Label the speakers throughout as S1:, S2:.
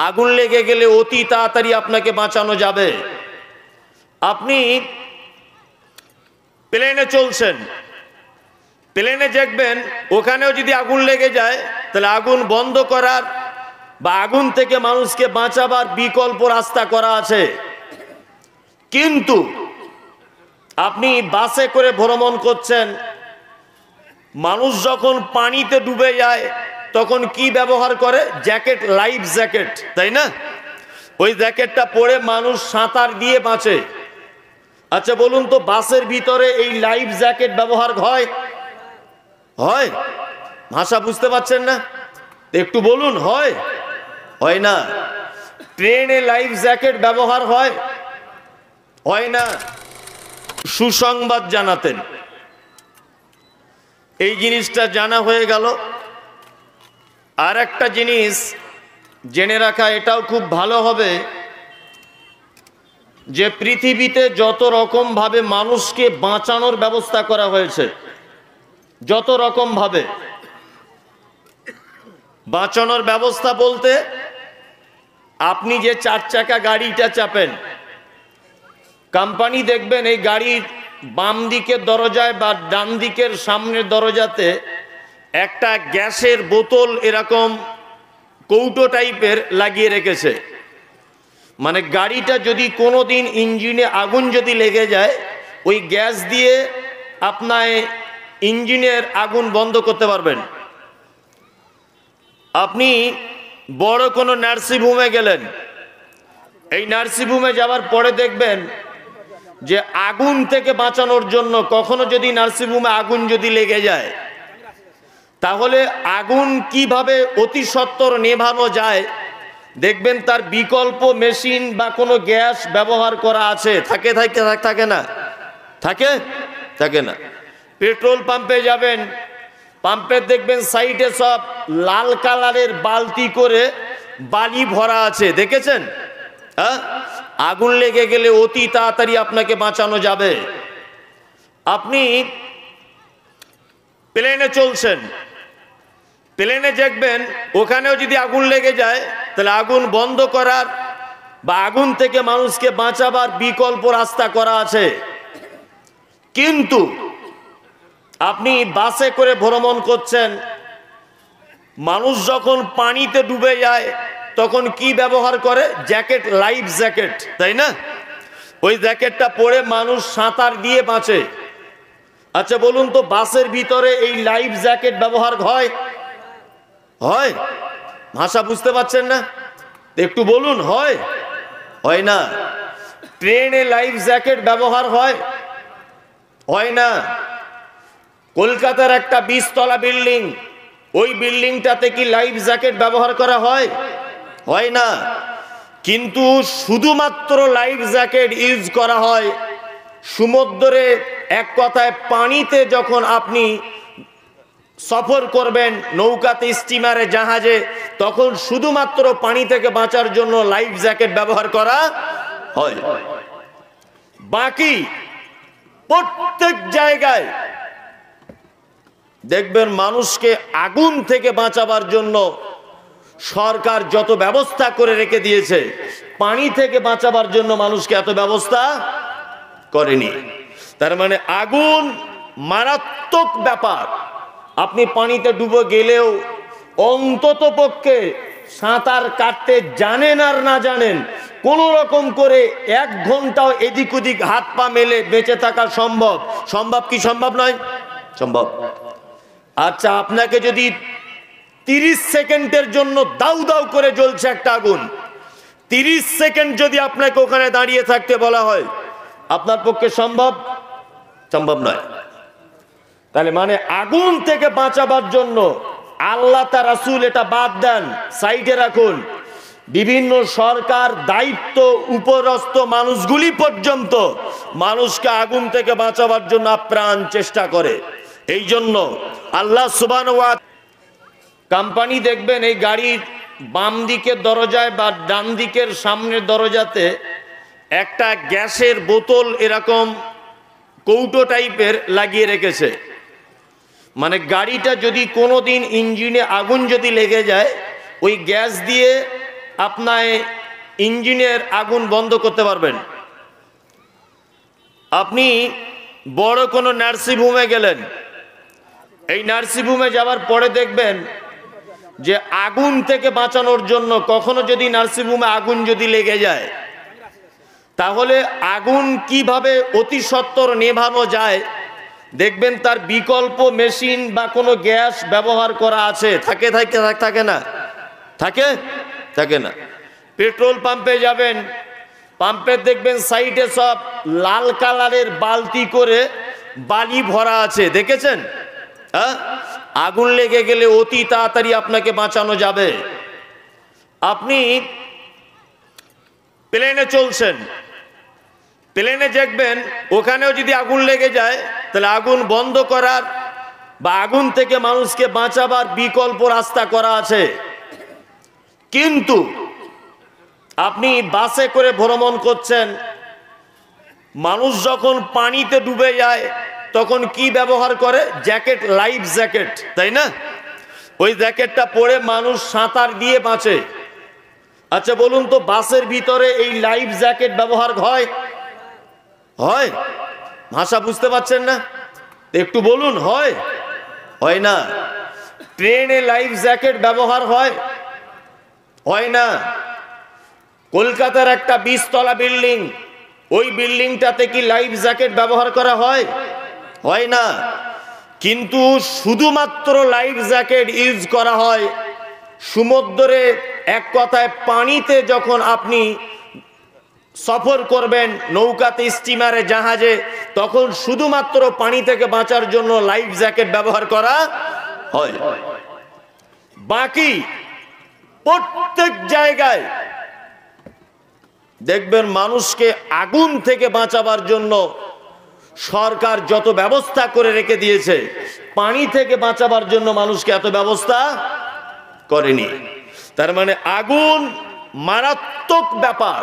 S1: আগুন লেগে গেলে অতি তাড়াতাড়ি আপনাকে বাঁচানো যাবে। আপনি প্লেনে চলছেন, প্লেনে দেখবেন ওখানেও যদি আগুন লেগে যায় তাহলে আগুন বন্ধ করার বা আগুন থেকে মানুষকে বাঁচাবার বিকল্প রাস্তা করা আছে। কিন্তু আপনি বাসে করে ভ্রমণ করছেন, মানুষ যখন পানিতে ডুবে যায় তখন কি ব্যবহার করে? জ্যাকেট, লাইফ জ্যাকেট, তাই না? ওই জ্যাকেটটা পরে মানুষ সাঁতার দিয়ে বাঁচে। আচ্ছা বলুন তো, বাসের ভিতরে এই লাইফ জ্যাকেট ব্যবহার হয়? হয়? ভাষা বুঝতে পারছেন না? একটু বলুন, হয়? হয় না। ট্রেনে লাইফ জ্যাকেট ব্যবহার হয়? হয় না। সুসংবাদ জানাতেন, এই জিনিসটা জানা হয়ে গেল। আর একটা জিনিস জেনে রাখা এটাও খুব ভালো হবে যে পৃথিবীতে যত রকম ভাবে মানুষকে বাঁচানোর ব্যবস্থা করা হয়েছে, যত রকম ভাবে বাঁচানোর ব্যবস্থা বলতে, আপনি যে 4 চাকা গাড়িটা চাপেন, কোম্পানি দেখবেন এই গাড়ির বাম দিকের দরজায় বা ডান দিকের সামনের দরজাতে একটা গ্যাসের বোতল এরকম কৌটো টাইপের লাগিয়ে রেখেছে। মানে গাড়িটা যদি কোনোদিন ইঞ্জিনে আগুন যদি লেগে যায়, ওই গ্যাস দিয়ে আপনার ইঞ্জিনের আগুন বন্ধ করতে পারবেন। আপনি বড় কোনো নার্সিংহোমে গেলেন, এই নার্সিংহোমে যাওয়ার পরে দেখবেন যে আগুন থেকে বাঁচানোর জন্য কখনো যদি নার্সিংহোমে আগুন যদি লেগে যায়, তাহলে আগুন কিভাবে অতি সত্বর নেভানো যায় দেখবেন তার বিকল্প মেশিন বা কোনো গ্যাস ব্যবহার করা আছে। থাকে থাকে থাকে না? থাকে থাকে না। পেট্রোল পাম্পে যাবেন, পাম্পে দেখবেন সাইডে সব লাল কালারের বালতি করে বালি ভরা আছে, দেখেছেন? হ্যাঁ, আগুন লেগে গেলে অতি তাড়াতাড়ি আপনাকে বাঁচানো যাবে। আপনি প্লেনে চলছেন, প্লেনে দেখবেন ওখানেও যদি আগুন লেগে যায় তাহলে আগুন বন্ধ করার বা আগুন থেকে মানুষকে বাঁচাবার বিকল্প রাস্তা করা আছে। কিন্তু আপনি বাসে করে ভ্রমণ করছেন, মানুষ যখন পানিতে ডুবে যায় তখন কি ব্যবহার করে? জ্যাকেট, লাইফ জ্যাকেট, তাই না? ওই জ্যাকেটটা পরে মানুষ সাঁতার দিয়ে বাঁচে। আচ্ছা বলুন তো, বাসের ভিতরে এই লাইফ জ্যাকেট ব্যবহার হয়? হয়? ভাষা বুঝতে পারছেন না? একটু বলুন, হয়? হয় না। ট্রেনে লাইফ জ্যাকেট ব্যবহার হয়? হয় না। কলকাতার একটা 20 তলা বিল্ডিং, ওই বিল্ডিংটাতে কি লাইফ জ্যাকেট ব্যবহার করা হয়? হয় না। কিন্তু শুধুমাত্র লাইফ জ্যাকেট ইউজ করা হয় সমুদ্রে, এক কথায় পানিতে যখন আপনি সফর করবেন, নৌকাতে, স্টিমারে, জাহাজে, তখন শুধুমাত্র পানি থেকে বাঁচার জন্য লাইফ জ্যাকেট ব্যবহার করা হয়। বাকি প্রত্যেক জায়গায় দেখবেন মানুষকে আগুন থেকে বাঁচাবার জন্য সরকার যত ব্যবস্থা করে রেখে দিয়েছে, পানি থেকে বাঁচাবার জন্য মানুষকে এত ব্যবস্থা করেনি। তার মানে আগুন মারাত্মক ব্যাপার। আপনি পানিতে ডুবে গেলেও অন্তত পক্ষে সাঁতার কাটতে জানেন আর না জানেন, কোন রকম করে 1 ঘন্টাও এদিক ওদিক হাত পা মেলে বেঁচে থাকা সম্ভব। সম্ভব কি সম্ভব নয়? সম্ভব। আচ্ছা, আপনাকে যদি 30 সেকেন্ডের জন্য দাউ দাউ করে জ্বলছে একটা আগুন, 30 সেকেন্ড যদি আপনাকে ওখানে দাঁড়িয়ে থাকতে বলা হয়, আপনার পক্ষে সম্ভব? সম্ভব নয়। তাহলে মানে আগুন থেকে বাঁচাবার জন্য আল্লাহ তার রাসূল এটা বাদ দেন, সাইডে রাখুন। বিভিন্ন সরকার, দায়িত্ব উপরস্থ মানুষগুলি পর্যন্ত মানুষকে আগুন থেকে বাঁচাবার জন্য আপ্রাণ চেষ্টা করে। এই জন্য আল্লাহ সুবহানাহু ওয়া তাআলা, কোম্পানি দেখবেন এই গাড়ির বাম দিকের দরজায় বা ডান দিকের সামনের দরজাতে একটা গ্যাসের বোতল এরকম কৌটো টাইপের লাগিয়ে রেখেছে। মানে গাড়িটা যদি কোনোদিন ইঞ্জিনে আগুন যদি লেগে যায়, ওই গ্যাস দিয়ে আপনার ইঞ্জিনের আগুন বন্ধ করতে পারবেন। আপনি বড় কোনো নার্সিং হোমে গেলেন, এই নার্সিং হোমে যাওয়ার পরে দেখবেন যে আগুন থেকে বাঁচানোর জন্য কখনো যদি নার্সিং হোমে আগুন যদি লেগে যায়, তাহলে আগুন কিভাবে অতি সত্বর নেভানো যায় দেখবেন তার বিকল্প মেশিন বা কোনো গ্যাস ব্যবহার করা আছে। থাকে থাকে থাকে না, থাকে থাকে না। পেট্রোল পাম্পে যাবেন, পাম্পে দেখবেন সাইডে সব লাল কালারের বালতি করে বালি ভরা আছে, দেখেছেন? হ্যাঁ, আগুন লেগে গেলে অতি তাড়াতাড়ি আপনাকে বাঁচানো যাবে। আপনি প্লেনে চলছেন, প্লেনে দেখবেন ওখানেও যদি আগুন লেগে যায় তাহলে আগুন বন্ধ করার বা আগুন থেকে মানুষকে বাঁচাবার বিকল্প রাস্তা করা আছে। কিন্তু আপনি বাসে করে ভ্রমণ করছেন, মানুষ যখন পানিতে ডুবে যায় তখন কি ব্যবহার করে? জ্যাকেট, লাইফ জ্যাকেট, তাই না? ওই জ্যাকেটটা পরে মানুষ সাঁতার দিয়ে বাঁচে। আচ্ছা বলুন তো, বাসের ভিতরে এই লাইফ জ্যাকেট ব্যবহার হয়? হয়? ভাষা বুঝতে পারছেন না? একটু বলুন, হয়? হয় না। ট্রেনে লাইফ জ্যাকেট ব্যবহার হয়? হয় না। কলকাতার একটা 20 তলা বিল্ডিং, ওই বিল্ডিংটাতে কি লাইফ জ্যাকেট ব্যবহার করা হয়? হয় না। কিন্তু শুধুমাত্র লাইফ জ্যাকেট ইউজ করা হয় সমুদ্রে, এক কথায় পানিতে যখন আপনি সফর করবেন, নৌকাতে, স্টিমারে, জাহাজে, তখন শুধুমাত্র পানি থেকে বাঁচার জন্য লাইফ জ্যাকেট ব্যবহার করা হয়। বাকি প্রত্যেক জায়গায় দেখবেন মানুষকে আগুন থেকে বাঁচাবার জন্য সরকার যত ব্যবস্থা করে রেখে দিয়েছে, পানি থেকে বাঁচাবার জন্য মানুষকে এত ব্যবস্থা করেনি। তার মানে আগুন মারাত্মক ব্যাপার।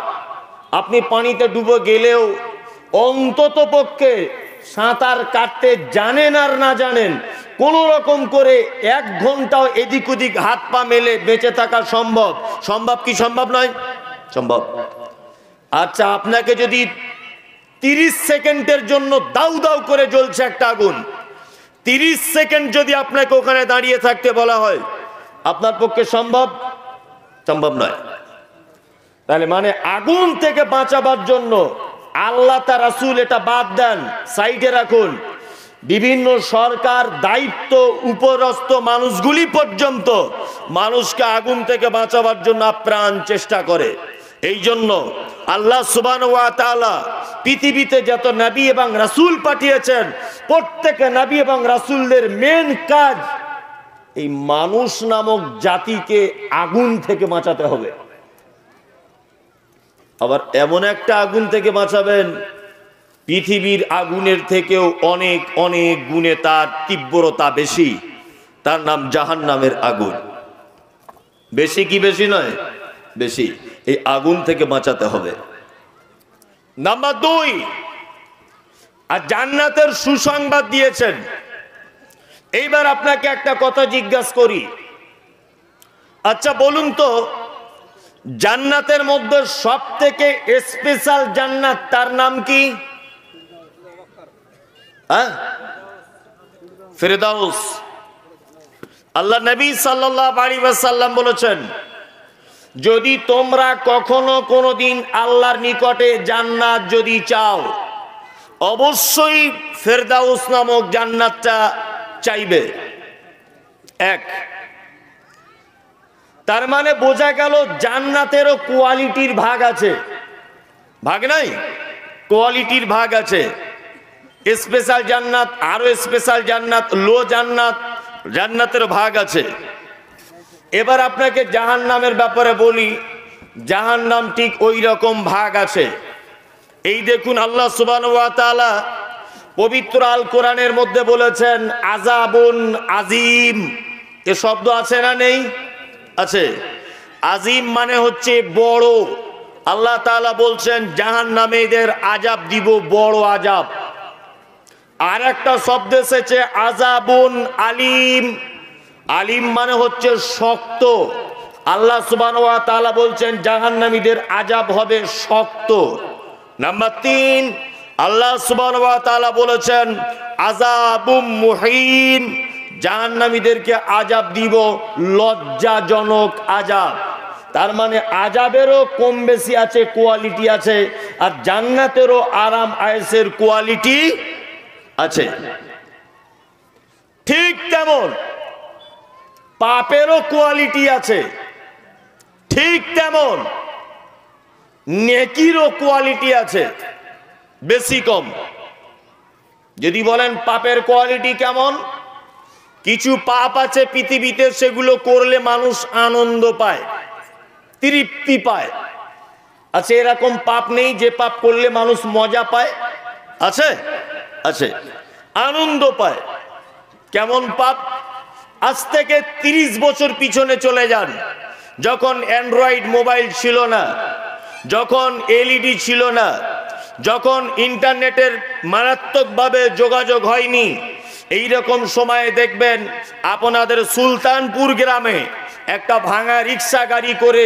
S1: আপনি পানিতে ডুবে গেলেও অন্তত পক্ষে সাঁতার কাটতে জানেন আর না জানেন, কোন রকম করে 1 ঘন্টাও এদিক ওদিক হাত পা মেলে বেঁচে থাকা সম্ভব। সম্ভব কি সম্ভব নয়? সম্ভব। আচ্ছা, আপনাকে যদি 30 সেকেন্ডের জন্য দাউ দাউ করে জ্বলছে একটা আগুন, 30 সেকেন্ড যদি আপনাকে ওখানে দাঁড়িয়ে থাকতে বলা হয়, আপনার পক্ষে সম্ভব? সম্ভব নয়। তাহলে মানে আগুন থেকে বাঁচাবার জন্য আল্লাহ তার রাসূল এটা বাদ দেন, সাইডে রাখুন। বিভিন্ন সরকার, দায়িত্ব উপরস্থ মানুষগুলি পর্যন্ত মানুষকে আগুন থেকে বাঁচাবার জন্য আপ্রাণ চেষ্টা করে। এই জন্য আল্লাহ সুবহানাহু ওয়া তাআলা পৃথিবীতে যত নবী এবং রাসূল পাঠিয়েছেন, প্রত্যেক নবী এবং রাসূলদের মেন কাজ এই মানুষ নামক জাতিকে আগুন থেকে বাঁচাতে হবে। আবার এমন একটা আগুন থেকে বাঁচাবেন, পৃথিবীর আগুনের থেকেও অনেক অনেক গুণে তার তীব্রতা বেশি। তার নাম জাহান্নামের আগুন। বেশি কি বেশি নয়? বেশি। এই আগুন থেকে বাঁচাতে হবে। নাম্বার 2, আর জান্নাতের সুসংবাদ দিয়েছেন। এইবার আপনাকে একটা কথা জিজ্ঞাসা করি, আচ্ছা বলুন তো, জান্নাতের মধ্যে সব থেকে স্পেশাল জান্নাত তার নাম কি? ফেরদাউস। আল্লাহ নবী সাল্লাল্লাহু আলাইহি ওয়াসাল্লাম বলেছেন, যদি তোমরা কখনো কোনোদিন আল্লাহর নিকটে জান্নাত যদি চাও, অবশ্যই ফেরদাউস নামক জান্নাতটা চাইবে। এক, তার মানে বোঝা গেল জান্নাতেরও কোয়ালিটির ভাগ আছে। ভাগ নাই, কোয়ালিটির ভাগ আছে। স্পেশাল জান্নাত, আরো স্পেশাল জান্নাত, লো জান্নাত, জান্নাতের ভাগ আছে। এবার আপনাকে জাহান্নামের ব্যাপারে বলি, জাহান্নাম ঠিক ওই রকম ভাগ আছে। এই দেখুন, আল্লাহ সুবহানাহু ওয়া তাআলা পবিত্র আল কোরআনের মধ্যে বলেছেন আযাবুন আযীম। এ শব্দ আছে না নেই? আছে। আযীম মানে হচ্ছে বড়। আল্লাহ তাআলা বলছেন জাহান্নামীদের আযাব দিব, বড় আযাব। আর একটা শব্দ এসেছে আযাবুন আলীম। আলিম মানে হচ্ছে শক্ত, আল্লাহ সুবহানাহু ওয়া তাআলা বলছেন জাহান্নামীদের আযাব হবে শক্ত। নাম্বার 3, আল্লাহ সুবহানাহু ওয়া তাআলা বলেছেন আযাবুম মুহিন, জাহান্নামীদেরকে আযাব দিব লজ্জাজনক আযাব। তার মানে আযাবেরও কম বেশি আছে, কোয়ালিটি আছে, আর জান্নাতেরও আরাম আয়েশের কোয়ালিটি আছে। ঠিক তেমন পাপেরও কোয়ালিটি আছে, ঠিক তেমন নেকিরও কোয়ালিটি আছে, বেশি কম। যদি বলেন পাপের কোয়ালিটি কেমন, কিছু পাপ আছে পৃথিবীতে সেগুলো করলে মানুষ আনন্দ পায়, তৃপ্তি পায়। আচ্ছা, এরকম পাপ নেই যে পাপ করলে মানুষ মজা পায়? আছে, আছে, আনন্দ পায়। কেমন পাপ? আজ থেকে 30 বছর পিছনে চলে যান, যখন অ্যান্ড্রয়েড মোবাইল ছিল না, যখন এলইডি ছিল না, যখন ইন্টারনেটের মারাত্মকভাবে যোগাযোগ হয়নি, এই রকম সময়ে দেখবেন আপনাদের সুলতানপুর গ্রামে একটা ভাঙা রিক্সা গাড়ি করে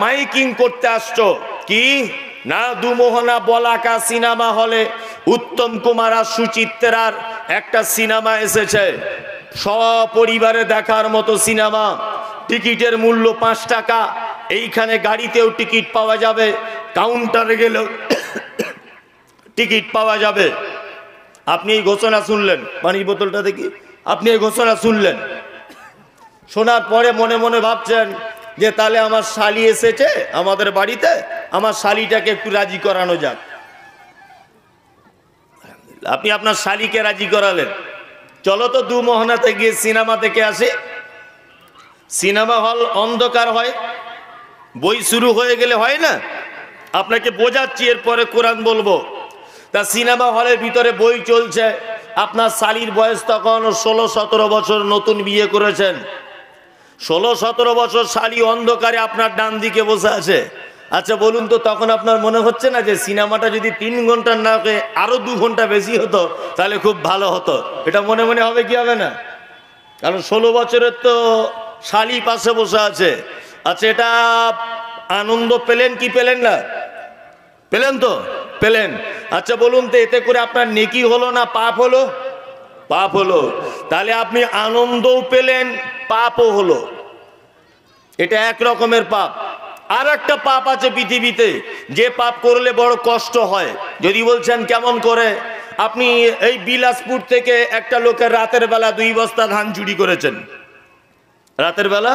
S1: মাইকিং করতে আসছো কি না, দুমোহনা বলাকা সিনেমা হলে উত্তম কুমার আর সুচিত্রার একটা সিনেমা এসেছে, সপরিবারে দেখার মতো সিনেমা। টিকিটের মূল্য 5 টাকা। এইখানে গাড়িতেও টিকিট পাওয়া যাবে, কাউন্টারে গেলেও টিকিট পাওয়া যাবে। আপনি এই ঘোষণা শুনলেন, পানির বোতলটা দেখি, আপনি এই ঘোষণা শুনলেন, শোনার পরে মনে মনে ভাবছেন যে তাহলে আমার শালি এসেছে আমাদের বাড়িতে, আমার শালিটাকে একটু রাজি করানো যাক। আপনি আপনার শালিকে রাজি করালেন, চলো তো দুমোহনাতে গিয়ে সিনেমা দেখে আসে। সিনেমা হল অন্ধকার হয়, বই শুরু হয়ে গেলে হয় না, আপনাকে বোঝাচ্ছি, এরপরে কোরআন বলবো। তা সিনেমা হলের ভিতরে বই চলছে, আপনার শালির বয়স তখন 16-17 বছর, নতুন বিয়ে করেছেন, 16-17 বছর, শালি অন্ধকারে আপনার ডান দিকে বসে আছে। আচ্ছা বলুন তো, তখন আপনার মনে হচ্ছে না যে সিনেমাটা যদি 3 ঘন্টার না হয়ে আরো 2 ঘন্টা বেশি হতো তাহলে খুব ভালো হতো? এটা মনে মনে হবে কি হবে না? কারণ 16 বছরের তো শালি পাশে বসে আছে। আচ্ছা, এটা আনন্দ পেলেন কি পেলেন না? পেলেন তো, পেলেন। আচ্ছা বলুন তো, এতে করে আপনার নেকি হলো না পাপ হলো? পাপ হলো। তাহলে আপনি আনন্দও পেলেন, পাপও হলো। এটা এক রকমের পাপ। আর একটা পাপ আছে পৃথিবীতে, যে পাপ করলে বড় কষ্ট হয়। যদি বলছেন কেমন করে, আপনি এই বিলাসপুর থেকে একটা লোকের রাতের বেলা 2 বস্তা ধান চুরি করেছেন, রাতের বেলা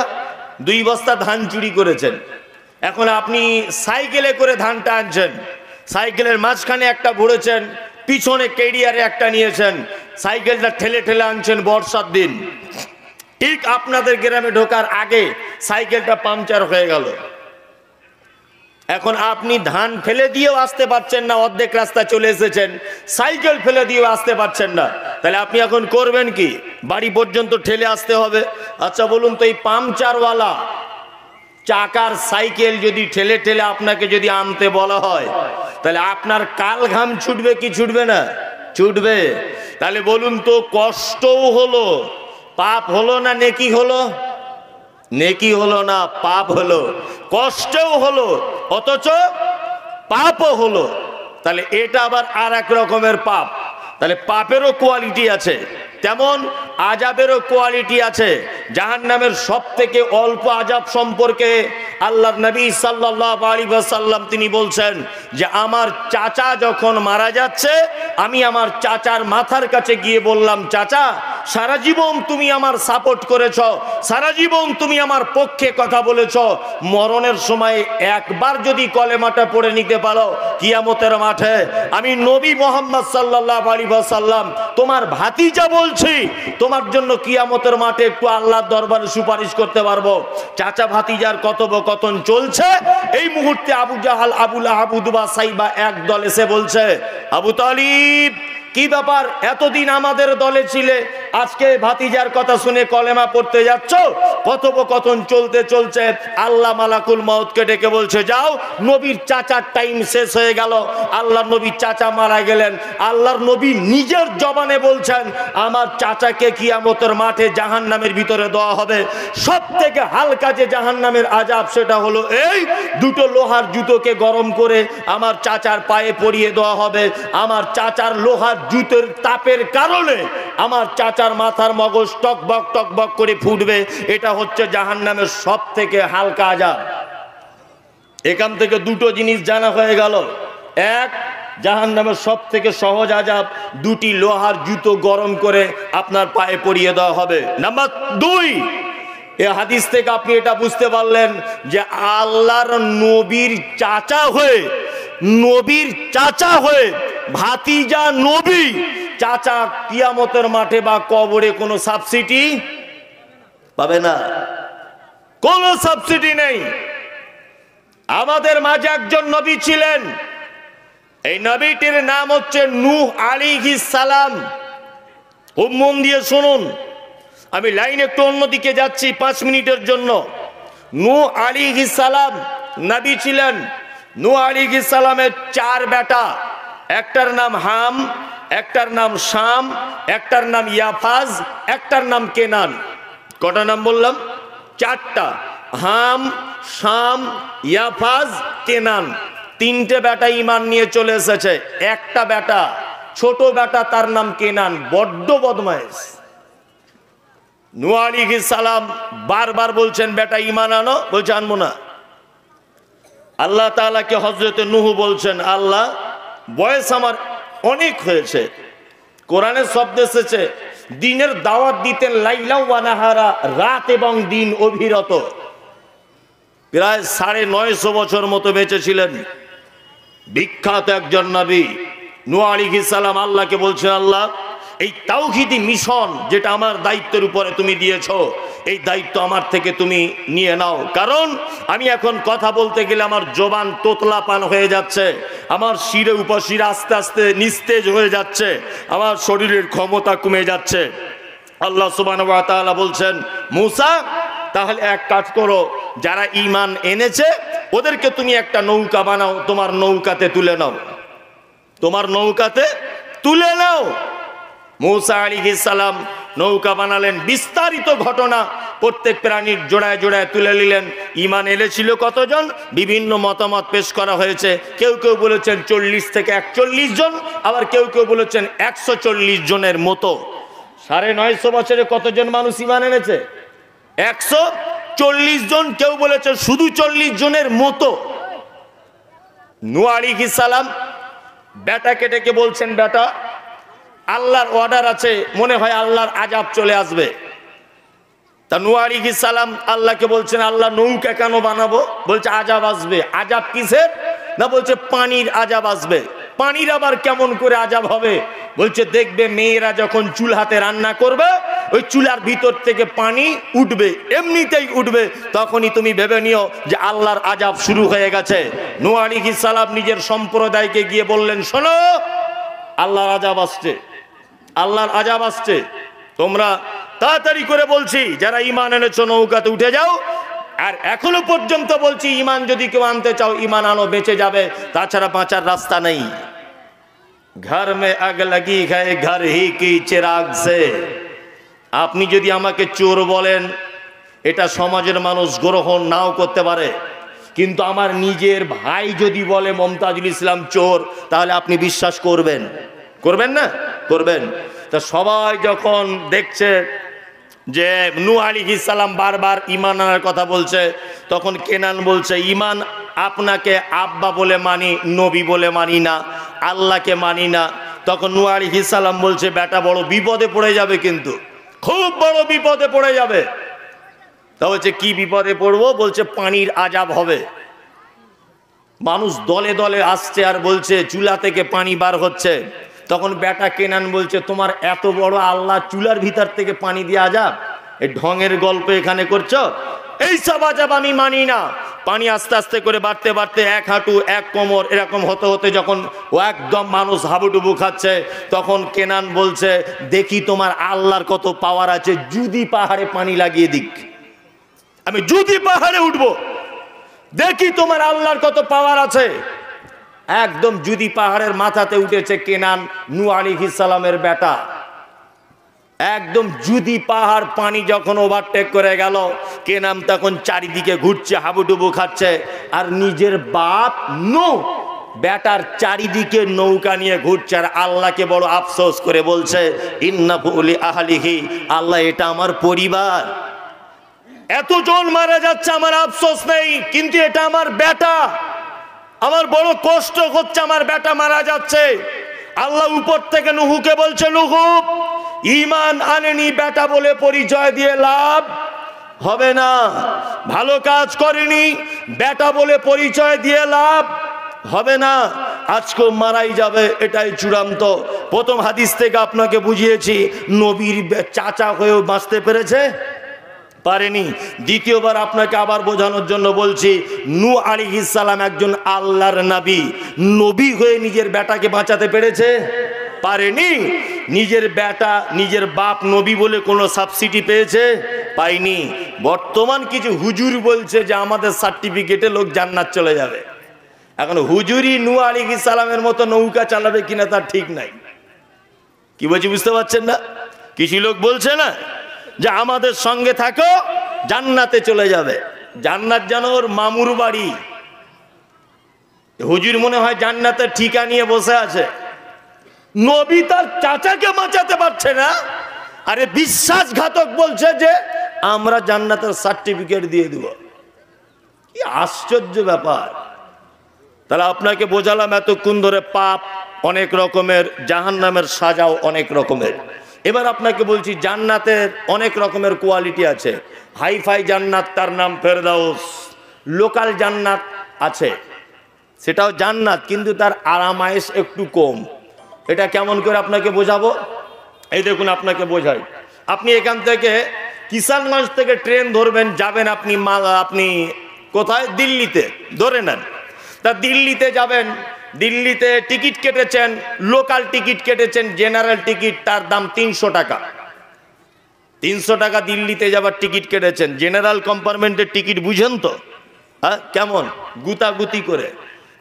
S1: 2 বস্তা ধান চুরি করেছেন। এখন আপনি সাইকেলে করে ধানটা আনছেন, সাইকেলের মাঝখানে একটা ভরেছেন, পিছনে কেরিয়ারে একটা নিয়েছেন, সাইকেলটা ঠেলে ঠেলে আনছেন বর্ষার দিন। ঠিক আপনাদের গ্রামে ঢোকার আগে সাইকেলটা পাংচার হয়ে গেল। এখন আপনি ধান ফেলে দিয়েও আসতে পারছেন না, অর্ধেক রাস্তা চলে এসেছেন, সাইকেল ফেলে দিয়েও আসতে পারছেন না, তাহলে আপনি এখন করবেন কি? বাড়ি পর্যন্ত ঠেলে আসতে হবে। আচ্ছা বলুন তো, এই পাংচারওয়ালা চাকার সাইকেল যদি ঠেলে ঠেলে আপনাকে যদি আনতে বলা হয়, তাহলে আপনার কাল ঘাম ছুটবে কি ছুটবে না? ছুটবে। তাহলে বলুন তো, কষ্টও হলো, পাপ হলো না নেকি হলো? নেকি হলো না, পাপ হলো। কষ্টও হলো অথচ পাপও হলো। তাহলে এটা আবার আর এক রকমের পাপ। তাহলে পাপেরও কোয়ালিটি আছে, তেমন আযাবেরও কোয়ালিটি আছে। জাহান্নামের সবথেকে অল্প আযাব সম্পর্কে আল্লাহর নবী সাল্লাল্লাহু আলাইহি ওয়াসাল্লাম তিনি বলছেন যে আমার চাচা যখন মারা যাচ্ছে, আমি আমার চাচার মাথার কাছে গিয়ে বললাম, চাচা সারা জীবন তুমি আমার সাপোর্ট করেছ, সারা জীবন তুমি আমার পক্ষে কথা বলেছ, মরণের সময় একবার যদি কলেমাটা পড়ে নিতে পারো, কিয়ামতের মাঠে আমি নবী মুহাম্মদ সাল্লাল্লাহু আলাইহি ওয়াসাল্লাম তোমার ভাতিজা বলছি, তোমার জন্য কিয়ামতের মাঠে একটু আল্লাহর দরবারে সুপারিশ করতে পারবো। চাচা ভাতিজার কথোপকথন চলছে, এই মুহূর্তে আবু জাহাল, আবু লাহাব, উতবা, সাইবা একদল এসে বলছে, আবু তালিব কি ব্যাপার, এতদিন আমাদের দলে ছিলে, আজকে ভাতিজার কথা শুনে কলেমা পড়তে যাচ্ছ, কথোপকথন চলতে চলছে আল্লাহ মালাকুল মউতকে ডেকে বলছে যাও, নবীর চাচার টাইম শেষ হয়ে গেল। আল্লাহর নবীর চাচা মারা গেলেন। আল্লাহর নবী নিজের জবানে বলছেন আমার চাচাকে কিয়ামতের মাঠে জাহান্নামের ভিতরে দেওয়া হবে। সব থেকে হালকা যে জাহান্নামের আযাব সেটা হলো এই দুটো লোহার জুতোকে গরম করে আমার চাচার পায়ে পরিয়ে দেওয়া হবে। আমার চাচার লোহার জুতোর তাপের কারণে আমার চাচার মাথার মগজ টকবক টকবক করে ফুটবে। এটা হচ্ছে জাহান্নামের সব থেকে হালকা আযাব। এখান থেকে দুটো জিনিস জানা হয়ে গেল। এক, জাহান্নামের সব থেকে সহজ আযাব দুটি লোহার জুতো গরম করে আপনার পায়ে পরিয়ে দেওয়া হবে। নাম্বার দুই, এই হাদিস থেকে আপনি এটা বুঝতে পারলেন যে আল্লাহর নবীর চাচা হয়ে ভাতিজা নবী চাচা কিয়ামতের মাঠে বা কবরে কোনো সাবসিডি পাবে না, কোনো সাবসিডি নেই। আমাদের মাঝে একজন নবী ছিলেন, এই নবীটির নাম হচ্ছে নূহ আলাইহিস সালাম। খুব মন দিয়ে শুনুন, আমি লাইন একটু অন্যদিকে যাচ্ছি 5 মিনিটের জন্য। নূহ আলাইহিস সালাম নবী ছিলেন। নূহ আলাইহিস সালামের 4 বেটা, একটার নাম হাম, একটার নাম শাম, একটার নাম ইয়াফাজ, একটার নাম কেনান। কটা নাম বললাম? 4টা। হাম, শাম, ইয়াফাজ, কেনান। 3টে বেটা ঈমান নিয়ে চলে এসেছে। একটা বেটা, ছোট বেটা, তার নাম কেনান, বড্ড বদমাইশ। নূহ আলাইহিস সালাম বারবার বলছেন বেটা ঈমান আনো, বলছে আনবো না। আল্লাহ তাআলাকে হযরতে নূহ বলছেন আল্লাহ বয়স আমার অনেক হয়েছে। কোরআনের শব্দ এসেছে দিনের দাওয়াত দিতেন লাইলা ওয়া নাহারা, রাত এবং দিন অবিরত। প্রায় 950 বছর মতো বেঁচে ছিলেন। বিখ্যাত একজন নবী নূহ আলাইহিস সালাম আল্লাহকে বলছেন আল্লাহ এই তাওহীদি মিশন যেটা আমার দায়িত্বের উপরে তুমি দিয়েছো, এই দায়িত্ব আমার থেকে তুমি নিয়ে নাও। কারণ আমি এখন কথা বলতে গেলে আমার জবান তোতলা পান হয়ে যাচ্ছে, আমার শিরে উপশিরে আস্তে আস্তে নিস্তেজ হয়ে যাচ্ছে, আমার শরীরের ক্ষমতা কমে যাচ্ছে। আল্লাহ সুবহানাহু ওয়া তাআলা বলছেন মূসা তাহলে এক কাজ করো, যারা ঈমান এনেছে ওদেরকে তুমি একটা নৌকা বানাও, তোমার নৌকাতে তুলে নাও, তোমার নৌকাতে তুলে নাও। মূসা আলাইহিস সালাম নৌকা বানালেন। বিস্তারিত ঘটনা প্রত্যেক প্রাণীর জোড়ায় জোড়ায় তুলে নিলেন। ঈমান এনেছিল কতজন বিভিন্ন মতামত পেশ করা হয়েছে। কেউ কেউ বলেছেন 40 থেকে 41 জন, আবার কেউ কেউ বলেছেন 140 জনের মতো। 950 বছরে কতজন মানুষ ঈমান এনেছে? 140 জন। কেউ বলেছে শুধু 40 জনের মতো। নূহ আলাইহিস সালাম বেটাকে ডেকে বলছেন বেটা আল্লাহর অর্ডার আছে, মনে হয় আল্লাহর আযাব চলে আসবে। তা নূহ আলাইহিস সালাম আল্লাহকে বলছেন আল্লাহ নৌকা কেন বানাবো? বলছে আযাব আসবে। আযাব কিসের? না বলছে পানির আযাব আসবে। পানির আবার কেমন করে আযাব হবে? বলছে দেখবে মেয়েরা যখন চুলাতে রান্না করবে ওই চুলার ভিতর থেকে পানি উঠবে, এমনিতেই উঠবে, তখনই তুমি ভেবে নিও যে আল্লাহর আযাব শুরু হয়ে গেছে। নূহ আলাইহিস সালাম নিজের সম্প্রদায়কে গিয়ে বললেন শোনো আল্লাহর আযাব আসছে, আল্লাহর আযাব আসছে, তোমরা তাড়াতাড়ি করে বলছি যারা ঈমান এনেছো নৌকাতে উঠে যাও। আর এখনো পর্যন্ত বলছি ঈমান যদি কেউ আনতে চাও ঈমান আনো, বেঁচে যাবে, তাছাড়া বাঁচার রাস্তা নেই। ঘর মে আগ লাগি হ্যায় ঘর হি কি চিরাগ সে। আপনি যদি আমাকে চোর বলেন এটা সমাজের মানুষ গ্রহণ নাও করতে পারে, কিন্তু আমার নিজের ভাই যদি বলে মমতাজুল ইসলাম চোর, তাহলে আপনি বিশ্বাস করবেন? করবেন না? করবেন। তা সবাই যখন দেখছে যে নূহ আলাইহিস সালাম বারবার ঈমান আনার কথা বলছে, তখন কেনান বলছে ঈমান আপনাকে আব্বা বলে মানি, নবী বলে মানি না, আল্লাহকে মানি না। তখন নূহ আলাইহিস সালাম বলছে বেটা বড় বিপদে পড়ে যাবে, কিন্তু খুব বড় বিপদে পড়ে যাবে। তা বলছে কি বিপদে পড়বো? বলছে পানির আযাব হবে। মানুষ দলে দলে আসছে আর বলছে চুলা থেকে পানি বার হচ্ছে। তখন বেটা কেনান বলছে তোমার এত বড় আল্লাহ চুলার ভিতর থেকে পানি দিয়ে আযাব? এই ঢঙের গল্প এখানে করছো? এইসব আযাব আমি মানি না। পানি আস্তে আস্তে করে বাড়তে বাড়তে এক হাঁটু এক কোমর এরকম হতে হতে যখন ও একদম মানুষ হাবুডুবু খাচ্ছে, তখন কেনান বলছে, দেখি তোমার আল্লাহর কত পাওয়ার আছে, যদি পাহাড়ে পানি লাগিয়ে দিক, আমি যদি পাহাড়ে উঠবো, দেখি তোমার আল্লাহর কত পাওয়ার আছে। একদম যদি পাহাড়ের মাথাতে উঠেছে কেনান, নূহ আলাইহিস সালামের বেটা। একদম যদি পাহাড় পানি যখন ওভারটেক করে গেল, কেনান তখন চারিদিকে ঘুরছে, হাবুডুবু খাচ্ছে, আর নিজের বাপ নূহ বেটার চারিদিকে নৌকা নিয়ে ঘুরছে, আর আল্লাহকে বড় আফসোস করে বলছে, ইন্নাহু লি আহলিহি, আল্লাহ এটা আমার পরিবার, এতজন মারা যাচ্ছে আমার আফসোস নেই, কিন্তু এটা আমার বেটা, আমার বড় কষ্ট হচ্ছে, আমার বেটা মারা যাচ্ছে। আল্লাহ উপর থেকে নূহকে বলছে, নূহ ঈমান আনেনি বেটা বলে পরিচয় দিয়ে লাভ হবে না, ভালো কাজ করেনি বেটা বলে পরিচয় দিয়ে লাভ হবে না, আজকেও মারাই যাবে, এটাই চূড়ান্ত। প্রথম হাদিস থেকে আপনাকে বুঝিয়েছি, নবীর চাচা হয়েও বাঁচতে পেরেছে, পারেনি। দ্বিতীয়বার আপনাকে আবার বোঝানোর জন্য বলছি, নূহ আলাইহিস সালাম একজন আল্লাহর নবী, নবী হয়ে নিজের বেটাকে বাঁচাতে পেরেছে, পারেনি। নিজের বেটা নিজের বাপ নবী বলে কোনো সাবসিডি পেয়েছে, পাইনি। বর্তমান কিছু হুজুর বলছে যে আমাদের সার্টিফিকেটে লোক জান্নাত চলে যাবে। এখন হুজুরি নূহ আলাইহিস সালামের মতো নৌকা চালাবে কিনা তার ঠিক নাই। কি বলছি বুঝতে পারছেন না? কিছু লোক বলছে না যে আমাদের সঙ্গে থাকো জান্নাতে চলে যাবে, জান্নাত যেন ওর মামুর বাড়ি। হুজুর মনে হয় জান্নাতের ঠিকা নিয়ে বসে আছে। নবী তার চাচাকে বাঁচাতে পারছে না, আরে বিশ্বাসঘাতক বলছে যে আমরা জান্নাতের সার্টিফিকেট দিয়ে দেব। কি আশ্চর্য ব্যাপার। তাহলে আপনাকে বোঝালাম এতক্ষণ ধরে পাপ অনেক রকমের, জাহান্নামের সাজাও অনেক রকমের। এবার আপনাকে বলছি জান্নাতের অনেক রকমের কোয়ালিটি আছে। হাইফাই জান্নাত, তার নাম ফেরদাউস। লোকাল জান্নাত আছে, সেটাও জান্নাত, কিন্তু তার আরামায়েশ একটু কম। এটা কেমন করে আপনাকে বোঝাবো? এই দেখুন আপনাকে বোঝাই। আপনি এখান থেকে কিষানগঞ্জ থেকে ট্রেন ধরবেন, যাবেন আপনি কোথায়? দিল্লিতে ধরে নেন। তা দিল্লিতে যাবেন, দিল্লিতে টিকিট কেটেছেন, লোকাল টিকিট কেটেছেন, জেনারেল টিকিট, তার দাম 300 টাকা। 300 টাকা দিল্লিতে যাবার টিকিট কেটেছেন। জেনারেল কম্পার্টমেন্টের টিকিট বুঝেন তো? হ্যাঁ, কেমন গুতাগুতি করে,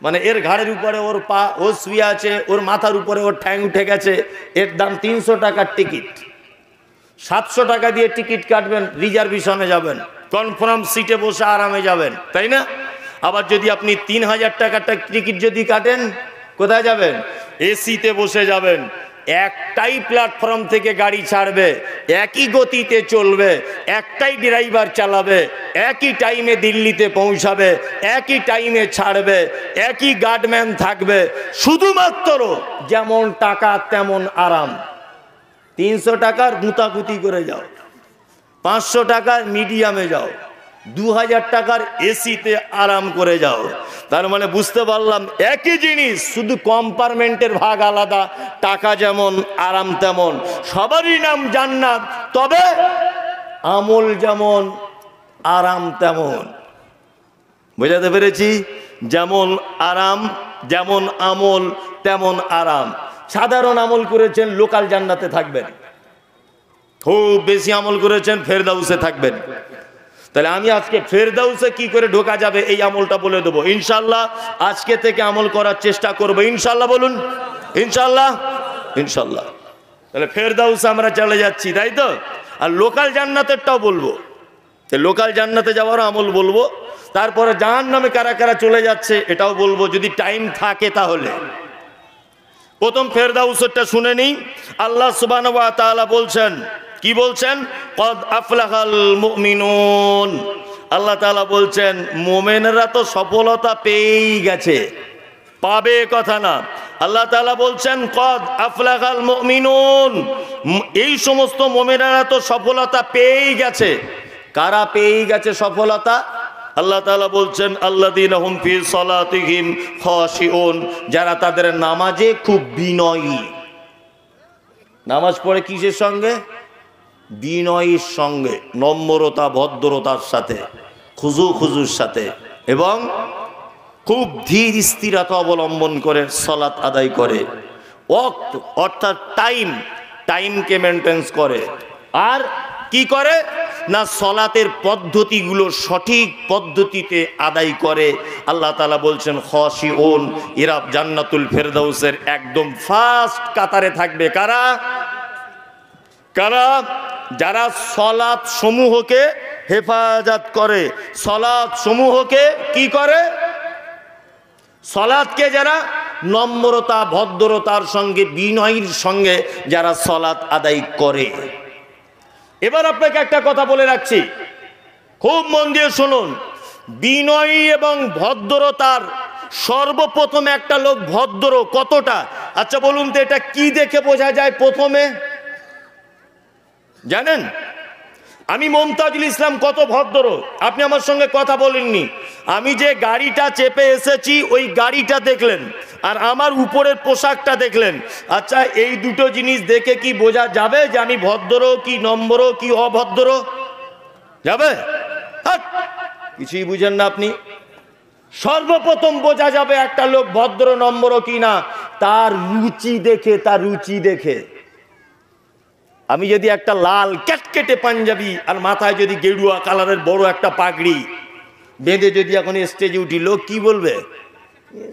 S1: মানে এর ঘাড়ের উপরে ওর পা, ও শুয়ে আছে, ওর মাথার উপরে ওর ঠ্যাং উঠে গেছে, এর দাম 300 টাকার টিকিট। 700 টাকা দিয়ে টিকিট কাটবেন, রিজার্ভেশনে যাবেন, কনফার্ম সিটে বসে আরামে যাবেন, তাই না? আবার যদি আপনি 3000 টাকার টিকিট যদি কাটেন, কোথায় যাবেন? এসিতে বসে যাবেন। একটাই প্ল্যাটফর্ম থেকে গাড়ি ছাড়বে, একই গতিতে চলবে, একটাই ড্রাইভার চালাবে, একই টাইমে দিল্লিতে পৌঁছাবে, একই টাইমে ছাড়বে, একই গার্ডম্যান থাকবে। শুধুমাত্র যেমন টাকা তেমন আরাম। 300 টাকার গুতাগুতি করে যাও, 500 টাকার মিডিয়ামে যাও, 2000 টাকার এসিতে আরাম করে যাও। তার মানে বুঝতে পারলাম একই জিনিস, শুধু কম্পার্টমেন্টের ভাগ আলাদা, টাকা যেমন আরাম তেমন, সবারই নাম জান্নাত, তবে আমল যেমন আরাম তেমন। বোঝাতে পেরেছি? যেমন আরাম, যেমন আমল তেমন আরাম। সাধারণ আমল করেছেন, লোকাল জান্নাতে থাকবেন। খুব বেশি আমল করেছেন, ফেরদাউসে থাকবেন। তাহলে আমি আজকে ফেরদাউসে কি করে ঢোকা যাবে এই আমলটা বলে দেবো ইনশাল্লাহ। আজকে থেকে আমল করার চেষ্টা করবো ইনশাল্লাহ। বলুন ইনশাল্লাহ। ইনশাল্লাহ। তাহলে ফেরদাউসে আমরা চলে যাচ্ছি, তাই তো? আর লোকাল জান্নাতেরটাও বলবো, লোকাল জান্নাতে যাওয়ার আমল বলবো। তারপরে জাহান্নামে কারা কারা চলে যাচ্ছে এটাও বলবো, যদি টাইম থাকে তাহলে। প্রথম ফেরদাউসেরটা শুনে নিই। আল্লাহ সুবহানাহু ওয়া তাআলা বলছেন, কি বলছেন? কদ আফলাহাল মুমিনুন। আল্লাহ তাআলা বলছেন মুমিনরা তো সফলতা পেয়েই গেছে, পাবে কথা না। আল্লাহ তাআলা বলছেন কদ আফলাহাল মুমিনুন, এই সমস্ত মুমিনরা তো সফলতা পেয়েই গেছে। কারা পেয়েই গেছে সফলতা? আল্লাহ তাআলা বলছেন আল্লাযীনা হুম ফি সালাতিহিম খাশিউন, যারা তাদের নামাজে খুব বিনয়ী। নামাজ পড়ে কিসের সঙ্গে? বিনয়ের সঙ্গে, নম্রতা ভদ্রতার সাথে, খুজুর সাথে। এবং খুব ধীর স্থিরতা অবলম্বন করে সালাত আদায় করে, ওয়াক্ত অর্থাৎ টাইমকে মেনটেন্স করে। আর কি করে না, সালাতের পদ্ধতিগুলো সঠিক পদ্ধতিতে আদায় করে। আল্লাহ তাআলা বলছেন খাশিউন, এরা জান্নাতুল ফেরদাউসের একদম ফার্স্ট কাতারে থাকবে। কারা কারা? যারা সালাত সমূহকে হেফাজত করে, সালাত সমূহকে কি করে? সালাতকে যারা নম্রতা ভদ্রতার সঙ্গে বিনয়ের সঙ্গে যারা সালাত আদায় করে। এবার আপনাকে একটা কথা বলে রাখছি, খুব মন দিয়ে শুনুন। বিনয়ী এবং ভদ্রতার সর্বপ্রথম একটা লোক ভদ্র কতটা, আচ্ছা বলুন তো, এটা কি দেখে বোঝা যায় প্রথমে জানেন? আমি মমতাজুল ইসলাম কত ভদ্র, আপনি আমার সঙ্গে কথা বলেননি। আমি যে গাড়িটা চেপে এসেছি ওই গাড়িটা দেখলেন, আর আমার উপরের পোশাকটা দেখলেন। আচ্ছা এই দুটো জিনিস দেখে কি বোঝা যাবে যে আমি ভদ্র কি নম্র কি অভদ্র? যাবে? কিছুই বুঝেন না আপনি। সর্বপ্রথম বোঝা যাবে একটা লোক ভদ্র নম্র কি না, তার রুচি দেখে, তার রুচি দেখে। আমি যদি একটা লাল ক্যাটকেটে পাঞ্জাবি আর মাথায় যদি গেরুয়া কালারের বড় একটা পাগড়ি বেঁধে যদি এখন স্টেজে উঠি, লোক কি বলবে?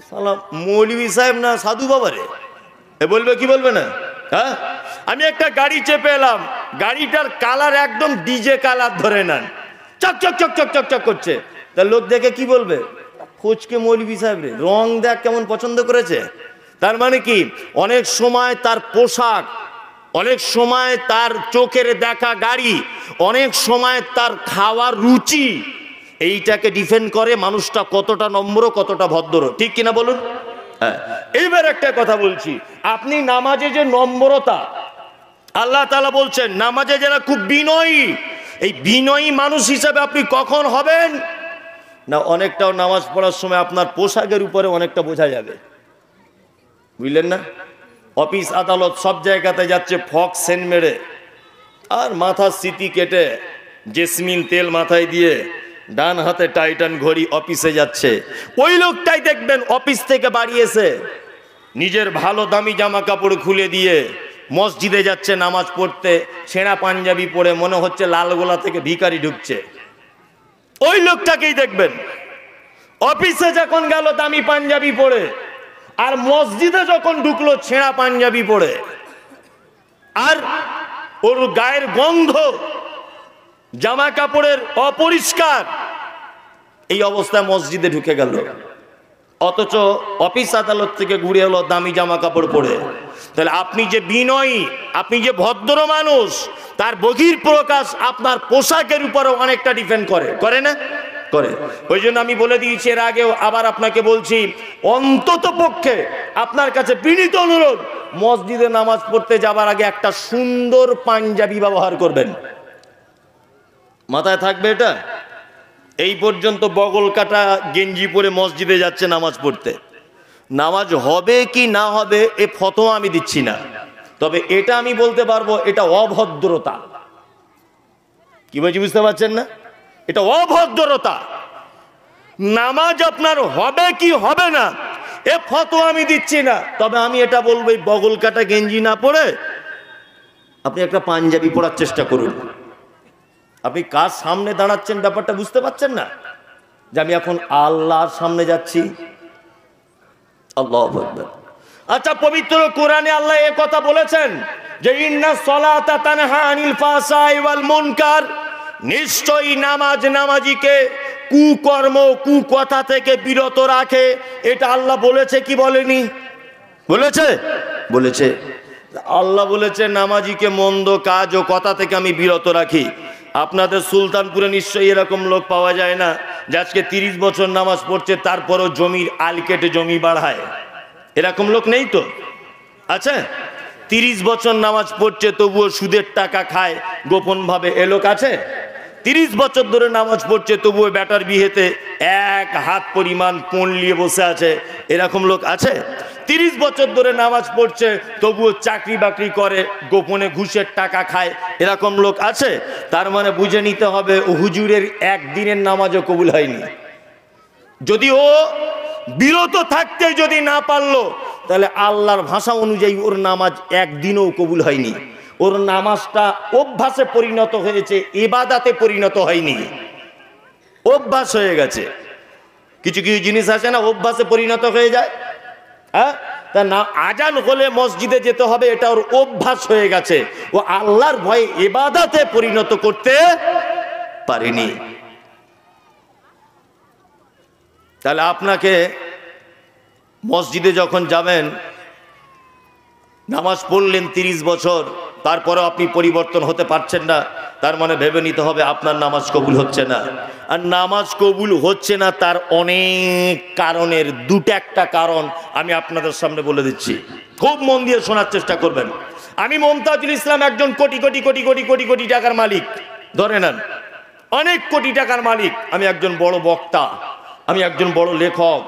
S1: সালাম মৌলভী সাহেব না সাধু বাবা রে, এ বলবে কি বলবে না? হ্যাঁ, আমি একটা গাড়ি চেপে এলাম, গাড়িটার কালার একদম ডিজে কালার ধরে নেন, চক চক চক চক চক চক করছে, তা লোক দেখে কি বলবে? ফচকে মৌলভী সাহেব রে, রং দেখ কেমন পছন্দ করেছে। তার মানে কি, অনেক সময় তার পোশাক, অনেক সময় তার চোখের দেখা গাড়ি, অনেক সময় তার খাওয়ার রুচি, এইটাকে ডিফেন্ড করে মানুষটা কতটা নম্র কতটা ভদ্র, ঠিক কিনা বলুন? হ্যাঁ। এইবার একটা কথা বলছি, আপনি নামাজে যে নম্রতা, আল্লাহ তাআলা বলছেন নামাজে যারা খুব বিনয়ী, এই বিনয়ী মানুষ হিসাবে আপনি কখন হবেন না, অনেকটাও নামাজ পড়ার সময় আপনার পোশাকের উপরে অনেকটা বোঝা যাবে, বুঝলেন না? অফিস আদালত সব জায়গাতে যাচ্ছে ফক সেন মেরে, আর মাথার স্মৃতি কেটে জেসমিন তেল মাথায় দিয়ে ডান হাতে টাইটান ঘড়ি অফিসে যাচ্ছে। ওই লোকটাই দেখবেন অফিস থেকে বাড়ি এসে নিজের ভালো দামি জামা কাপড় খুলে দিয়ে মসজিদে যাচ্ছে নামাজ পড়তে, ছেঁড়া পাঞ্জাবি পরে মনে হচ্ছে লালগোলা থেকে ভিখারি ঢুকছে। ওই লোকটাকেই দেখবেন অফিসে যখন গেল দামি পাঞ্জাবি পরে, আর মসজিদে যখন ঢুকলো ছেঁড়া পাঞ্জাবি পরে, আর ওর গায়ের গন্ধ, জামা কাপড়ের অপরিষ্কার, এই অবস্থায় মসজিদে ঢুকে গেল, অথচ অফিস আদালত থেকে ঘুরে এলো দামি জামা কাপড় পরে। তাহলে আপনি যে বিনয়ী, আপনি যে ভদ্র মানুষ, তার বহির প্রকাশ আপনার পোশাকের উপরও অনেকটা ডিপেন্ড করে, করে না? করে। ওই জন্য আমি বলে দিয়েছি এর আগেও, আবার আপনাকে বলছি, অন্তত পক্ষে আপনার কাছে বিনীত অনুরোধ, মসজিদে নামাজ পড়তে যাবার আগে একটা সুন্দর পাঞ্জাবি ব্যবহার করবেন, মাথায় থাকবে এটা। এই পর্যন্ত বগল কাটা গেঞ্জি পরে মসজিদে যাচ্ছে নামাজ পড়তে, নামাজ হবে কি না হবে এ ফতোয়া আমি দিচ্ছি না, তবে এটা আমি বলতে পারবো এটা অভদ্রতা। কি বলছি বুঝতে পারছেন না? এটা অভদ্রতা। নামাজ আপনার হবে কি হবে না এ ফতোয়া আমি দিচ্ছি না, তবে আমি এটা বলবো এই বগল কাটা গেঞ্জি না পরে আপনি একটা পাঞ্জাবি পরার চেষ্টা করুন। আপনি কার সামনে দাঁড়াচ্ছেন ব্যাপারটা বুঝতে পারছেন না, যে আমি এখন আল্লাহর সামনে যাচ্ছি। আল্লাহু আকবার। আচ্ছা, পবিত্র কোরআনে আল্লাহ এ কথা বলেছেন যে ইন্নাস সালাতা তানহা আনিল ফাহশাই ওয়াল মুনকার, নিশ্চয়ই নামাজ নামাজিকে কুকর্ম কুকথা থেকে বিরত রাখে। এটা আল্লাহ বলেছে কি বলেনি? বলেছে, বলেছে। আল্লাহ বলেছে নামাজিকে মন্দ কাজ ও কথা থেকে আমি বিরত রাখি। আপনাদের সুলতানপুরে নিশ্চয়ই এরকম লোক পাওয়া যায় না যে আজকে 30 বছর নামাজ পড়ছে তারপরও জমির আল কেটে জমি বাড়ায়, এরকম লোক নেই তো? আচ্ছা, 30 বছর নামাজ পড়ছে তবুও সুদের টাকা খায় গোপন ভাবে, এ লোক আছে? 30 বছর ধরে নামাজ পড়ছে তবুও বেটার বিয়েতে 1 হাত পরিমাণ কোণ নিয়ে বসে আছে, এরকম লোক আছে? 30 বছর ধরে নামাজ পড়ছে তবুও চাকরি বাকরি করে গোপনে ঘুষের টাকা খায়, এরকম লোক আছে? তার মানে বুঝে নিতে হবে হুজুরের একদিনের নামাজও কবুল হয়নি। যদি ও বিরত থাকতে যদি না পারলো, তাহলে আল্লাহর ভাষা অনুযায়ী ওর নামাজ একদিনও কবুল হয়নি। ওর নামাজটা অভ্যাসে পরিণত হয়েছে, ইবাদাতে পরিণত হয়নি, অভ্যাস হয়ে গেছে। কিছু কিছু জিনিস আছে না, অভ্যাসে পরিণত হয়ে যায়। হ্যাঁ, তা না, আজান হলে মসজিদে যেতে হবে, এটা ওর অভ্যাস হয়ে গেছে। ও আল্লাহর ভয়ে ইবাদাতে পরিণত করতে পারেনি। তাহলে আপনাকে মসজিদে যখন যাবেন, নামাজ পড়লেন 30 বছর, তারপরেও আপনি পরিবর্তন হতে পারছেন না, তার মানে ভেবে নিতে হবে আপনার নামাজ কবুল হচ্ছে না। আর নামাজ কবুল হচ্ছে না তার অনেক কারণের একটা কারণ আমি আপনাদের সামনে বলে দিচ্ছি, খুব মন দিয়ে শোনার চেষ্টা করবেন। আমি মমতাজুল ইসলাম একজন কোটি কোটি কোটি কোটি কোটি কোটি টাকার মালিক, ধরে নেন অনেক কোটি টাকার মালিক। আমি একজন বড় বক্তা, আমি একজন বড় লেখক,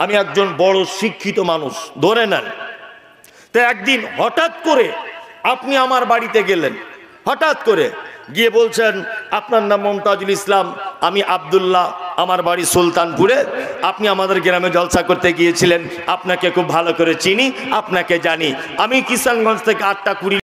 S1: আমি একজন বড় শিক্ষিত মানুষ, ধরে নেন। তো একদিন হঠাৎ করে আপনি আমার বাড়িতে গেলেন, হঠাৎ করে গিয়ে বলছেন আপনার নাম মমতাজুল ইসলাম, আমি আব্দুল্লাহ, আমার বাড়ি সুলতানপুরে, আপনি আমাদের গ্রামে জলসা করতে গিয়েছিলেন, আপনাকে খুব ভালো করে চিনি, আপনাকে জানি। আমি কিষানগঞ্জ থেকে 8টা 20